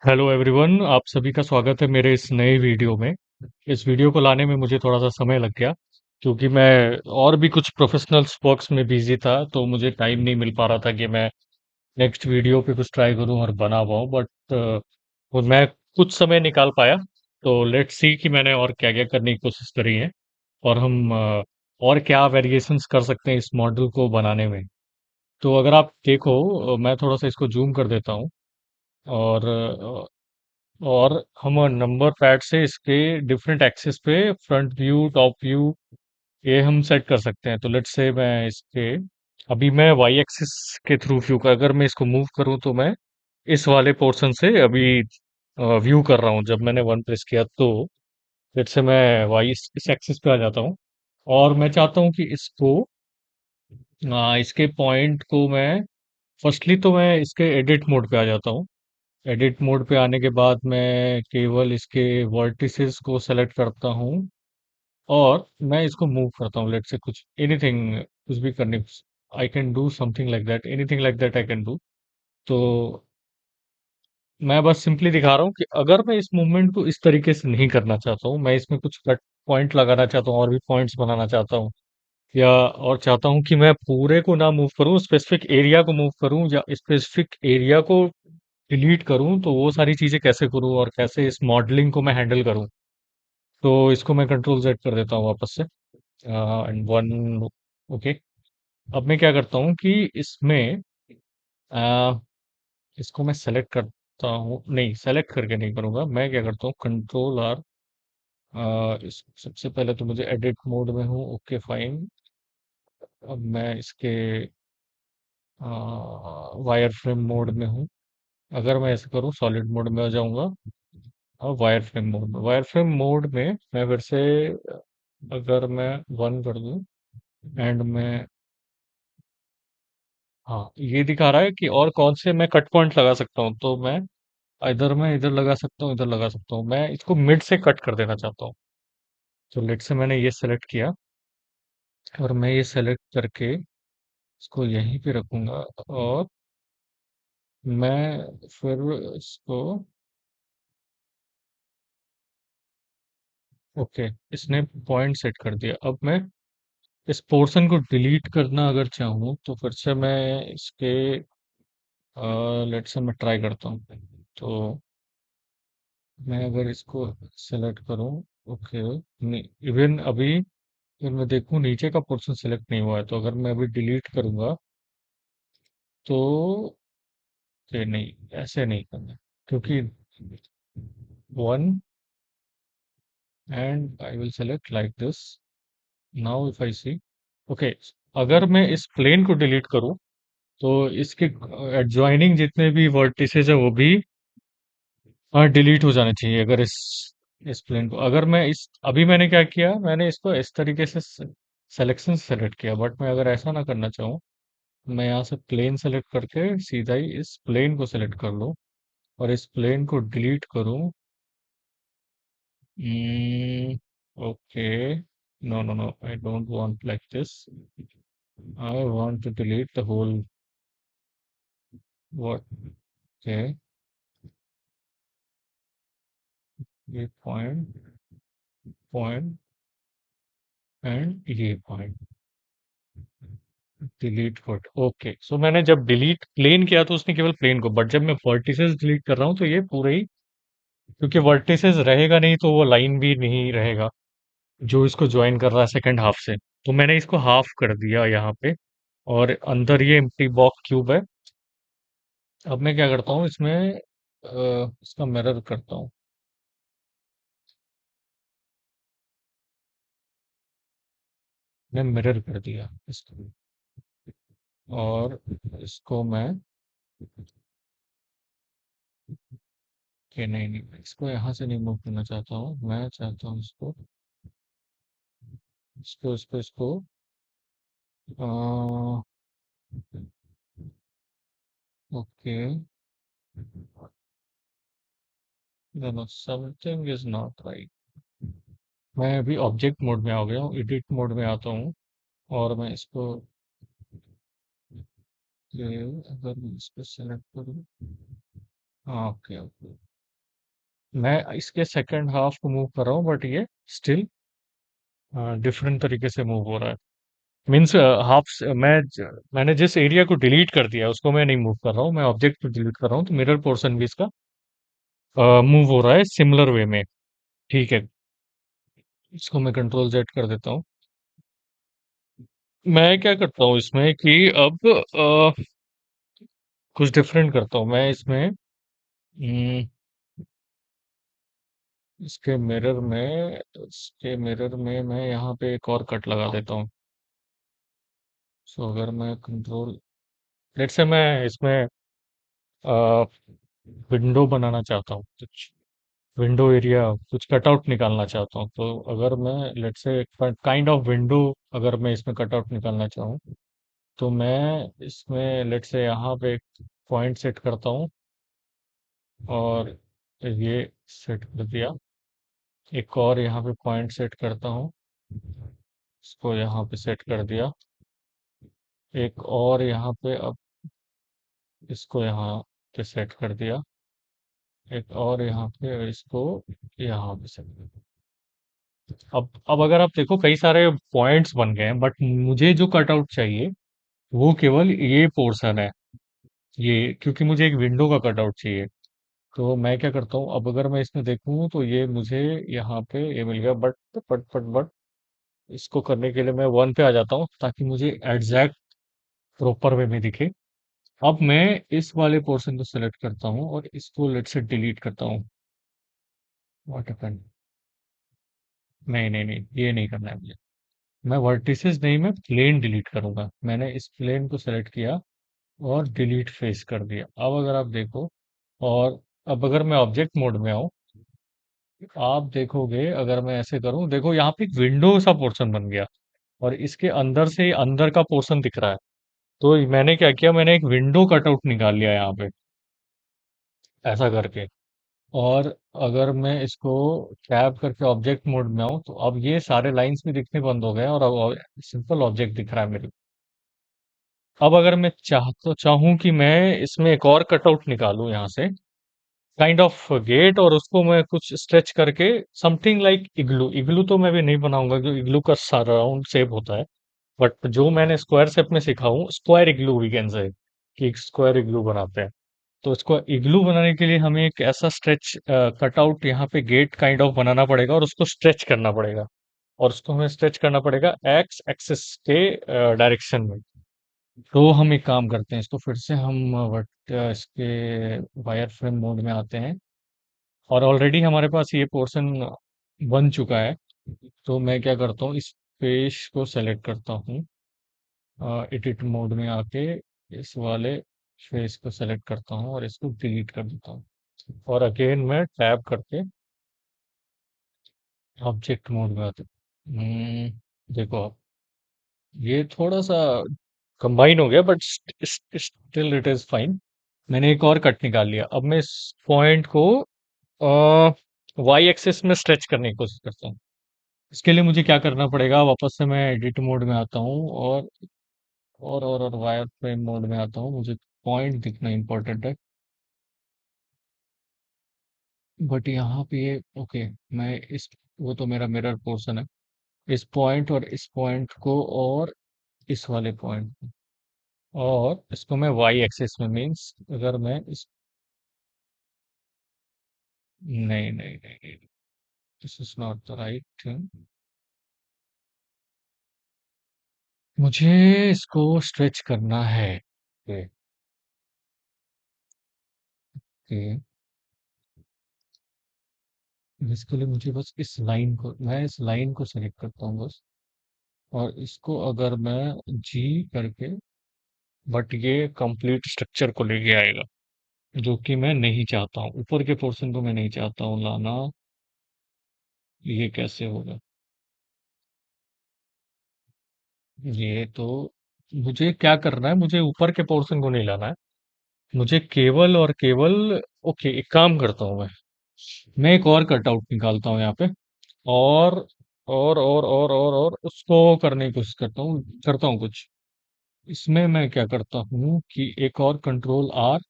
Hello everyone, आप सभी का स्वागत है मेरे इस नए वीडियो में। इस वीडियो को लाने में मुझे थोड़ा सा समय लग गया क्योंकि मैं और भी कुछ प्रोफेशनल वर्क्स में बिजी था, तो मुझे टाइम नहीं मिल पा रहा था कि मैं नेक्स्ट वीडियो पे कुछ ट्राई करूं और बना पाऊं। बट वो मैं कुछ समय निकाल पाया। तो लेट्स सी कि मैंने और क्या क्या करने की कोशिश करी है और हम और क्या वेरिएशंस कर सकते हैं इस मॉडल को बनाने में। तो अगर आप देखो, मैं थोड़ा सा इसको जूम कर देता हूँ और और हम नंबर पैड से इसके डिफरेंट एक्सिस पे फ्रंट व्यू, टॉप व्यू, ये हम सेट कर सकते हैं। तो लेट्स से मैं इसके अभी मैं वाई एक्सिस के थ्रू व्यू का अगर मैं इसको मूव करूं तो मैं इस वाले पोर्शन से अभी व्यू कर रहा हूं। जब मैंने वन प्रेस किया तो लेट्स से मैं वाई इस एक्सिस पे आ जाता हूं और मैं चाहता हूं कि इसको इसके पॉइंट को मैं फर्स्टली तो मैं इसके एडिट मोड पे आ जाता हूँ। एडिट मोड पे आने के बाद मैं केवल इसके वर्टिसेस को सेलेक्ट करता हूँ और मैं इसको मूव करता हूँ। लेट्स से कुछ एनीथिंग, कुछ भी करने, I can do something like that, anything like that I can do. तो मैं बस सिंपली दिखा रहा हूँ कि अगर मैं इस मूवमेंट को इस तरीके से नहीं करना चाहता हूँ, मैं इसमें कुछ कट पॉइंट लगाना चाहता हूँ और भी पॉइंट्स बनाना चाहता हूँ, या और चाहता हूँ कि मैं पूरे को ना मूव करूँ, स्पेसिफिक एरिया को मूव करूँ या स्पेसिफिक एरिया को डिलीट करूँ, तो वो सारी चीज़ें कैसे करूँ और कैसे इस मॉडलिंग को मैं हैंडल करूँ। तो इसको मैं कंट्रोल जेड कर देता हूँ वापस से एंड वन। ओके, अब मैं क्या करता हूँ कि इसमें अ, इसको मैं सेलेक्ट करता हूँ, नहीं सेलेक्ट करके नहीं करूँगा। मैं क्या करता हूँ, कंट्रोल आर। इस सबसे पहले तो मुझे एडिट मोड में हूँ, ओके फाइन। अब मैं इसके वायर फ्रेम मोड में हूँ। अगर मैं ऐसे करूँ सॉलिड मोड में आ जाऊंगा और वायर फ्रेम मोड में, मैं फिर से अगर मैं वन कर दूं एंड मैं, हाँ ये दिखा रहा है कि और कौन से मैं कट पॉइंट लगा सकता हूँ। तो मैं इधर लगा सकता हूँ, इधर लगा सकता हूँ। मैं इसको मिड से कट कर देना चाहता हूँ। तो लेट से मैंने ये सेलेक्ट किया और मैं ये सेलेक्ट करके इसको यहीं पे रखूंगा और मैं फिर इसको, ओके, इसने पॉइंट सेट कर दिया। अब मैं इस पोर्शन को डिलीट करना अगर चाहूँ तो फिर से मैं इसके लेट से मैं ट्राई करता हूँ। तो मैं अगर इसको सेलेक्ट करूँ, ओके, नहीं, इवन अभी अगर मैं देखूँ नीचे का पोर्शन सेलेक्ट नहीं हुआ है, तो अगर मैं अभी डिलीट करूँगा तो ये नहीं, ऐसे नहीं करना, क्योंकि one and I will select like this. Now if I see, okay, अगर मैं इस प्लेन को डिलीट करूँ तो इसके एडजॉइनिंग जितने भी वर्टिसेस है वो भी डिलीट हो जाने चाहिए। अगर इस प्लेन को अगर मैं इस अभी मैंने क्या किया, मैंने इसको इस तरीके से सिलेक्शन सेलेक्ट किया, बट मैं अगर ऐसा ना करना चाहूँ, मैं यहाँ से प्लेन सेलेक्ट करके सीधा ही इस प्लेन को सेलेक्ट कर लूँ और इस प्लेन को डिलीट करूँ। Okay, no no no, I don't want like this. I want to delete the whole what. Okay, ये पॉइंट, पॉइंट एंड ये point, delete foot. Okay, so मैंने जब डिलीट प्लेन किया तो उसने केवल प्लेन को, बट जब मैं वर्टिसेस डिलीट कर रहा हूँ तो ये पूरे ही, क्योंकि वर्टिसेस रहेगा नहीं तो वो लाइन भी नहीं रहेगा जो इसको ज्वाइन कर रहा है सेकंड हाफ से। तो मैंने इसको हाफ कर दिया यहाँ पे और अंदर ये एम्प्टी बॉक्स क्यूब है। अब मैं क्या करता हूँ इसमें इसका मिरर करता हूँ। मैं मिरर कर दिया इसको और इसको मैं, कि नहीं नहीं, मैं इसको यहाँ से नहीं मूव करना चाहता हूँ। मैं चाहता हूँ इसको इसको इसको इसको okay, no no, something is not right. मैं अभी ऑब्जेक्ट मोड में आ गया हूँ, एडिट मोड में आता हूँ और मैं इसको, अगर मैं इसको सेलेक्ट करूँ, हाँ ओके ओके, मैं इसके सेकंड हाफ को मूव कर रहा हूँ, बट ये स्टिल डिफरेंट तरीके से मूव हो रहा है। मीन्स मैंने जिस एरिया को डिलीट कर दिया उसको मैं नहीं मूव कर रहा हूँ, मैं ऑब्जेक्ट को डिलीट कर रहा हूँ, तो मिरर पोर्शन भी इसका मूव हो रहा है सिमिलर वे में। ठीक है, इसको मैं कंट्रोल जेड कर देता हूँ। मैं क्या करता हूँ इसमें कि अब कुछ डिफरेंट करता हूँ मैं इसमें। इसके मिरर में मैं यहाँ पे एक और कट लगा देता हूँ। सो अगर मैं कंट्रोल, लेट्स से मैं इसमें विंडो बनाना चाहता हूँ, कुछ विंडो एरिया, कुछ कटआउट निकालना चाहता हूँ, तो अगर मैं let's say kind of window, अगर मैं इसमें कटआउट निकालना चाहूँ, तो मैं इसमें लेट्स से यहाँ पे एक पॉइंट सेट करता हूँ और ये सेट कर दिया। एक और यहाँ पे पॉइंट सेट करता हूँ, इसको यहाँ पे सेट कर दिया। एक और यहाँ पे, अब इसको यहाँ पे सेट कर दिया। एक और यहाँ पे, इसको यहाँ पे सेट कर दिया। अब अगर आप देखो कई सारे पॉइंट्स बन गए हैं, बट मुझे जो कटआउट चाहिए वो केवल ये पोर्शन है, ये, क्योंकि मुझे एक विंडो का कटआउट चाहिए। तो मैं क्या करता हूँ, अब अगर मैं इसमें देखूँ तो ये मुझे यहाँ पे ये मिल गया, बट इसको करने के लिए मैं वन पे आ जाता हूँ ताकि मुझे एग्जैक्ट प्रॉपर वे में दिखे। अब मैं इस वाले पोर्शन को सेलेक्ट करता हूँ और इसको लेट से डिलीट करता हूँ। What happened? नहीं नहीं नहीं, ये नहीं करना है मुझे। मैं वर्टिसेस नहीं, मैं प्लेन डिलीट करूंगा। मैंने इस प्लेन को सेलेक्ट किया और डिलीट फेस कर दिया। अब अगर आप देखो, और अब अगर मैं ऑब्जेक्ट मोड में आऊँ, आप देखोगे अगर मैं ऐसे करूं, देखो यहाँ पे एक विंडो सा पोर्शन बन गया और इसके अंदर से अंदर का पोर्शन दिख रहा है। तो मैंने क्या किया, मैंने एक विंडो कटआउट निकाल लिया यहाँ पे, ऐसा करके। और अगर मैं इसको टैब करके ऑब्जेक्ट मोड में आऊँ, तो अब ये सारे लाइंस भी दिखने बंद हो गए हैं और अब सिंपल ऑब्जेक्ट दिख रहा है मेरे को। अब अगर मैं चाहूँ कि मैं इसमें एक और कटआउट निकालूं यहाँ से, काइंड ऑफ गेट, और उसको मैं कुछ स्ट्रेच करके, समथिंग लाइक इग्लू। इग्लू तो मैं भी नहीं बनाऊंगा क्योंकि इग्लू का राउंड शेप होता है, बट जो मैंने स्क्वायर शेप में सीखा हूँ, square igloo we can say, कि एक स्क्वायर इग्लू बनाते हैं। तो इसको इग्लू बनाने के लिए हमें एक ऐसा स्ट्रेच कटआउट यहाँ पे गेट काइंड ऑफ बनाना पड़ेगा और उसको स्ट्रेच करना पड़ेगा। और उसको हमें स्ट्रेच करना पड़ेगा एक्स एक्सिस के डायरेक्शन में। तो हम एक काम करते हैं, इसको फिर से हम इसके वायर फ्रेम मोड में आते हैं, और ऑलरेडी हमारे पास ये पोर्शन बन चुका है। तो मैं क्या करता हूँ, इस पेज को सेलेक्ट करता हूँ, एडिट मोड में आके इस वाले फेस को सेलेक्ट करता हूँ और इसको डिलीट कर देता हूँ। और अगेन मैं टैब करके ऑब्जेक्ट मोड में आता हूँ। देखो आप, ये थोड़ा सा कंबाइन हो गया, but still it is fine. मैंने एक और कट निकाल लिया। अब मैं इस पॉइंट को वाई एक्सिस में स्ट्रेच करने की कोशिश करता हूँ। इसके लिए मुझे क्या करना पड़ेगा, वापस से मैं एडिट मोड में आता हूँ और वायर फ्रेम मोड में आता हूँ। मुझे पॉइंट दिखना इंपॉर्टेंट है, बट यहाँ पे ये ओके। मैं इस, वो तो मेरा मिरर पोर्शन है, इस पॉइंट और इस पॉइंट को और इस वाले पॉइंट को, और इसको मैं वाई एक्सिस में, मीन्स अगर मैं इस, नहीं नहीं नहीं, this is not the right thing. मुझे इसको स्ट्रेच करना है। Okay, okay. इसके लिए मुझे बस इस लाइन को, मैं इस लाइन को सेलेक्ट करता हूँ बस, और इसको अगर मैं जी करके, बट ये कंप्लीट स्ट्रक्चर को लेके आएगा, जो कि मैं नहीं चाहता हूँ। ऊपर के पोर्शन को मैं नहीं चाहता हूँ लाना। ये कैसे होगा? ये तो, मुझे क्या करना है, मुझे ऊपर के पोर्शन को नहीं लाना है, मुझे केवल और केवल, ओके, एक काम करता हूँ मैं एक और कटआउट निकालता हूँ यहाँ पे, और और उसको करने की कोशिश करता हूँ कुछ। इसमें मैं क्या करता हूँ कि एक और कंट्रोल आर,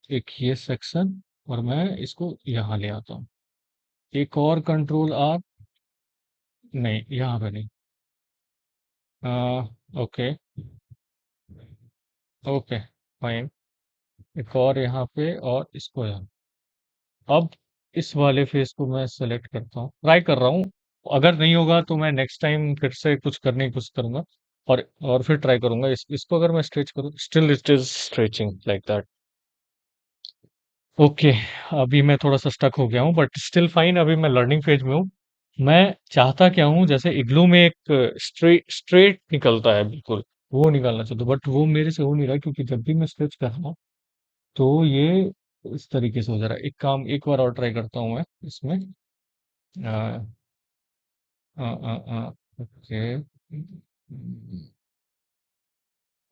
एक ये सेक्शन, और मैं इसको यहाँ ले आता हूँ। एक और कंट्रोल आर, नहीं यहाँ पे नहीं। Okay, okay, fine. एक और यहाँ पे और इसको यहाँ। अब इस वाले फेस को मैं सेलेक्ट करता हूँ, ट्राई कर रहा हूँ। अगर नहीं होगा तो मैं नेक्स्ट टाइम फिर से कुछ करने की कोशिश करूंगा। और फिर ट्राई करूंगा। इसको अगर मैं स्ट्रेच करूँ, still it is stretching like that. Okay, अभी मैं थोड़ा सा स्टक हो गया हूँ, बट स्टिल फाइन। अभी मैं लर्निंग फेज में हूँ। मैं चाहता क्या हूँ, जैसे इग्लू में एक स्ट्रेट स्ट्रेट निकलता है बिल्कुल, वो निकालना चाहता हूँ, बट वो मेरे से हो नहीं रहा, क्योंकि जब भी मैं स्ट्रेच कर रहा हूँ तो ये इस तरीके से हो जा रहा है। एक बार और ट्राई करता हूँ मैं इसमें। आ, आ, आ, आ, ओके।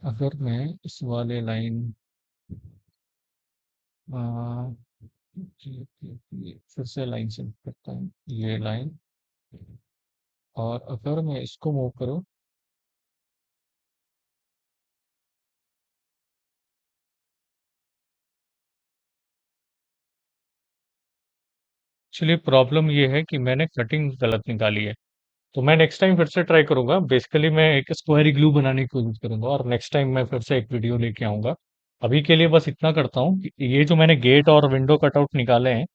अगर मैं इस वाले लाइन, फिर से लाइन से करता हूँ, ये लाइन। और अगर मैं इसको मूव करूँ, एक्चुअली प्रॉब्लम ये है कि मैंने कटिंग गलत निकाली है। तो मैं नेक्स्ट टाइम फिर से ट्राई करूंगा। बेसिकली मैं एक स्क्वायर ग्लू बनाने की कोशिश करूंगा, और नेक्स्ट टाइम मैं फिर से एक वीडियो लेके आऊंगा। अभी के लिए बस इतना करता हूँ कि ये जो मैंने गेट और विंडो कटआउट निकाले हैं,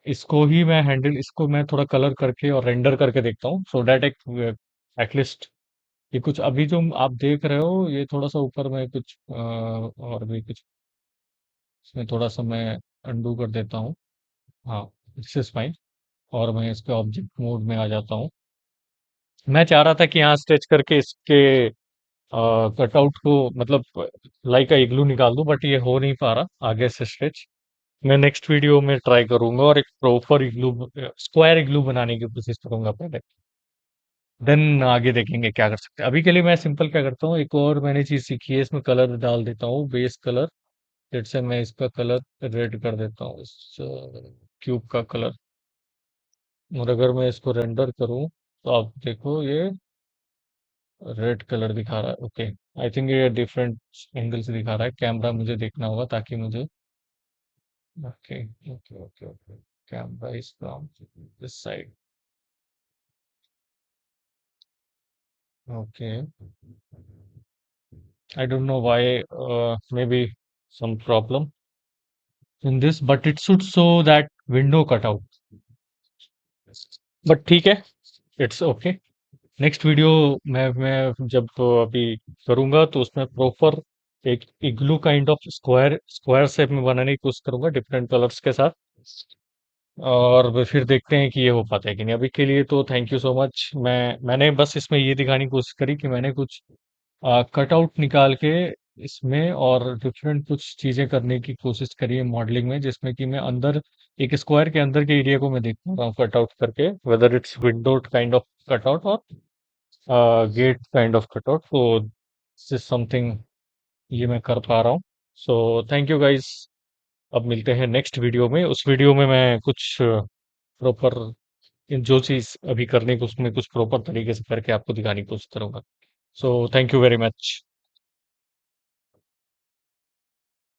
इसको मैं थोड़ा कलर करके और रेंडर करके देखता हूँ, सो दैट एक एटलीस्ट ये कुछ अभी जो आप देख रहे हो, ये थोड़ा सा ऊपर में कुछ और भी कुछ इसमें थोड़ा सा मैं अंडू कर देता हूँ। हाँ, दिस इज फाइन। और मैं इसके ऑब्जेक्ट मोड में आ जाता हूँ। मैं चाह रहा था कि यहाँ स्ट्रेच करके इसके कटआउट को, मतलब लाइक का इग्लू निकाल दूं, बट ये हो नहीं पा रहा आगे से स्ट्रेच। मैं नेक्स्ट वीडियो में ट्राई करूंगा और एक प्रॉपर इग्लू, स्क्वायर इग्लू बनाने की कोशिश करूंगा पहले। देन आगे देखेंगे क्या कर सकते हैं। अभी के लिए मैं सिंपल क्या करता हूँ, एक और मैंने चीज सीखी है, इसमें कलर डाल देता हूँ, बेस कलर। फिर से मैं इसका कलर रेड कर देता हूँ, इस क्यूब का कलर। और अगर मैं इसको रेंडर करूँ तो आप देखो, ये रेड कलर दिखा रहा है। ओके, आई थिंक ये डिफरेंट एंगल से दिखा रहा है। कैमरा मुझे देखना होगा ताकि मुझे, okay, okay, okay, okay. Camera is from this side. Okay, I don't know why, may be some problem in this, but it should show that window cutout। But ठीक है, इट्स ओके। नेक्स्ट वीडियो मैं जब अभी करूंगा तो उसमें proper एक igloo kind of square square shape में बनाने की कोशिश करूंगा, डिफरेंट कलर्स के साथ। और फिर देखते हैं कि ये हो पाता है कि नहीं। अभी के लिए तो थैंक यू सो मच। मैंने बस इसमें ये दिखाने की कोशिश करी कि मैंने कुछ कटआउट निकाल के इसमें और डिफरेंट कुछ चीजें करने की कोशिश करी है मॉडलिंग में, जिसमें कि मैं अंदर एक स्क्वायर के अंदर के एरिया को मैं देख पा रहा हूँ कटआउट करके, whether it's window kind of cutout और गेट काइंड ऑफ कटआउट। तो दिस इज समथिंग ये मैं कर पा रहा हूँ। So thank you guys. अब मिलते हैं नेक्स्ट वीडियो में। उस वीडियो में मैं कुछ प्रॉपर जो चीज अभी करने को उसमें कुछ प्रॉपर तरीके से करके आपको दिखाने की कोशिश करूंगा। So thank you very much.